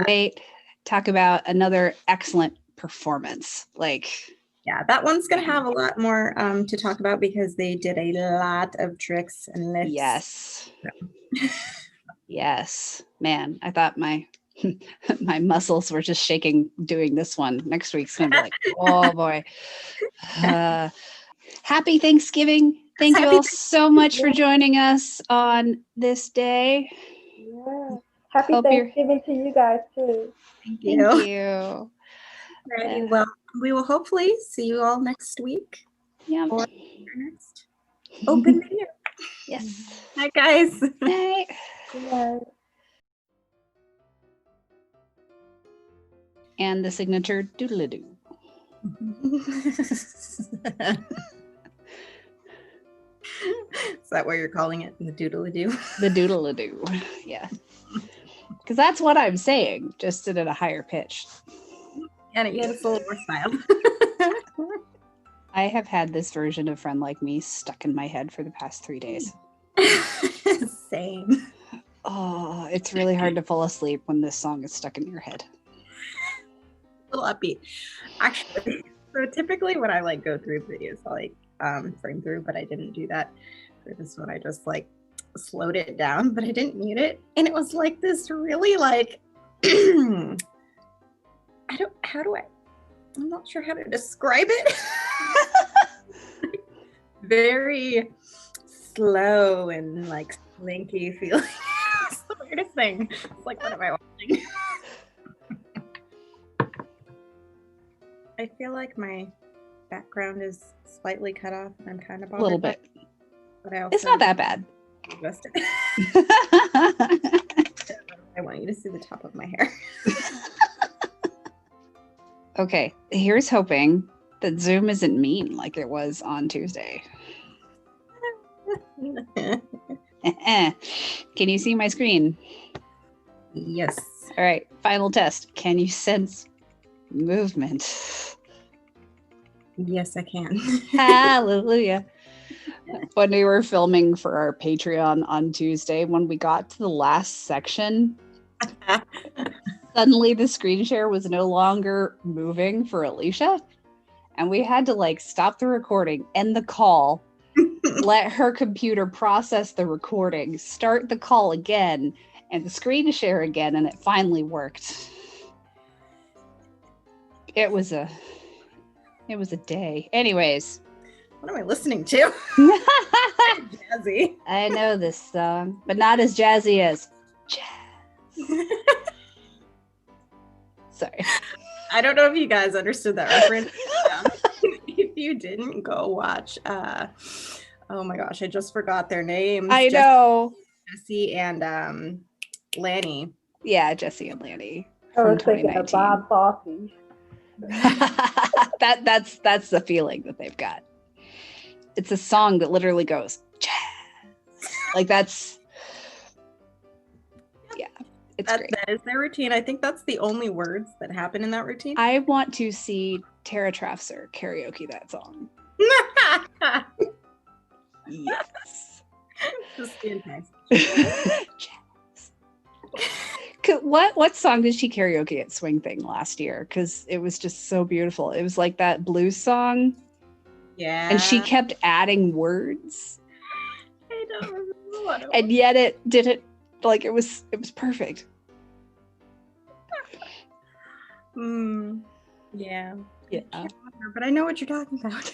wait. Talk about another excellent performance. Yeah, that one's going to have a lot more to talk about because they did a lot of tricks and lifts. Yes. Yes. Man, I thought my my muscles were just shaking doing this one. Next week's going to be like, oh boy. Happy Thanksgiving. Thank you all so much for joining us on this day. Yeah. Happy Hope Thanksgiving to you guys too. Thank you. Thank you. Alrighty, well, we will hopefully see you all next week. Yeah. For our next open video. Yes. Hi, guys. Night. Yeah. And the signature doodle-doo. Is that what you're calling it? The doodle-doo? The doodle-doo. Yeah. Because that's what I'm saying, just at a higher pitch. And it gets a little more styled. I have had this version of Friend Like Me stuck in my head for the past 3 days. Same. Oh, it's really hard to fall asleep when this song is stuck in your head. A little upbeat. Actually, so typically when I go through videos, I'll frame through, but I didn't do that for this one. I just slowed it down, but I didn't mute it. And it was this really I'm not sure how to describe it. Very slow and slinky feeling. It's the weirdest thing. It's what am I watching? I feel like my background is slightly cut off and I'm kind of bothered. A little bit. But I also It's not that bad. adjust it. I want you to see the top of my hair. Okay, here's hoping that Zoom isn't mean like it was on Tuesday. Can you see my screen? Yes. All right, final test. Can you sense movement? Yes, I can. Hallelujah. When we were filming for our Patreon on Tuesday, when we got to the last section, suddenly the screen share was no longer moving for Alicia. And we had to stop the recording, end the call, let her computer process the recording, start the call again, and the screen share again, and it finally worked. It was a day. Anyways. What am I listening to? Jazzy. I know this song, but not as jazzy as jazz. Sorry. I don't know if you guys understood that reference. If you didn't, go watch. Oh my gosh, I just forgot their names. I know. Jesse and Lanny. Yeah, Jesse and Lanny. I From was thinking of 2019. Bob Fosse. That's the feeling that they've got. It's a song that literally goes jazz. Like that's it's great. That is their routine. I think that's the only words that happen in that routine. I want to see Tara Trafser karaoke that song. Yes. Just fantastic. Jazz. What song did she karaoke at Swing Thing last year? Because it was just so beautiful. It was like that blues song. Yeah. And she kept adding words. I don't remember what it was. And yet it didn't, like, it was perfect. Yeah. Yeah. I can't remember, but I know what you're talking about.